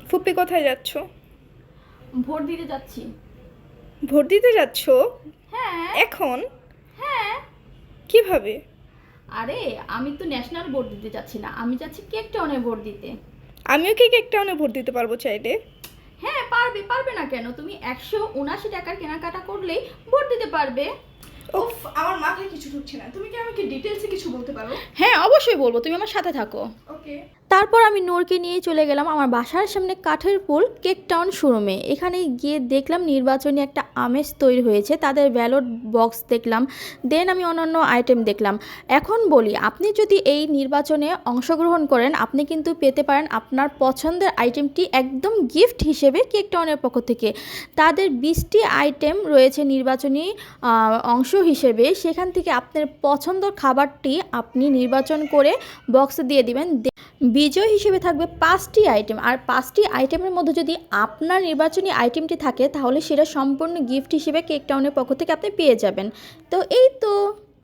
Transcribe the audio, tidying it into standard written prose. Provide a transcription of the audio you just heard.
ফুপি কোথায় যাচ্ছ? ভোট দিতে যাচ্ছি। ভোট দিতে যাচ্ছ? হ্যাঁ। এখন? হ্যাঁ। কিভাবে? আরে আমি তো ন্যাশনাল ভোট দিতে যাচ্ছি না, আমি যাচ্ছি কেক টাউনে ভোট দিতে। আমিও কি কেক টাউনে ভোট দিতে পারবো চাইলে? হ্যাঁ পারবে, পারবে না কেন? তুমি 179 টাকার কেনাকাটা করলেই ভোট দিতে পারবে। উফ, আমার মাথায় কিছু ঢুকছে না। তুমি কি আমাকে ডিটেলসে কিছু বলতে পারো? হ্যাঁ অবশ্যই বলবো, তুমি আমার সাথে থাকো। ওকে। তারপর আমি নূরকে নিয়ে চলে গেলাম আমার বাসার সামনে কাঠের পুল কেক টাউন শোরুমে। এখানে গিয়ে দেখলাম নির্বাচনী একটা আমেজ তৈরি হয়েছে, তাদের ব্যালট বক্স দেখলাম, দেন আমি অন্যান্য আইটেম দেখলাম। এখন বলি, আপনি যদি এই নির্বাচনে অংশগ্রহণ করেন আপনি কিন্তু পেতে পারেন আপনার পছন্দের আইটেমটি একদম গিফট হিসেবে কেক টাউনের পক্ষ থেকে। তাদের 20টি আইটেম রয়েছে নির্বাচনী অংশ হিসেবে, সেখান থেকে আপনার পছন্দের খাবারটি আপনি নির্বাচন করে বক্সে দিয়ে দিবেন। বিজয় হিসেবে থাকবে 5টি আইটেম, আর 5টি আইটেমের মধ্যে যদি আপনার নির্বাচনী আইটেমটি থাকে তাহলে সেটা সম্পূর্ণ গিফট হিসেবে কেক টাউনের পক্ষ থেকে আপনি পেয়ে যাবেন। তো এই তো।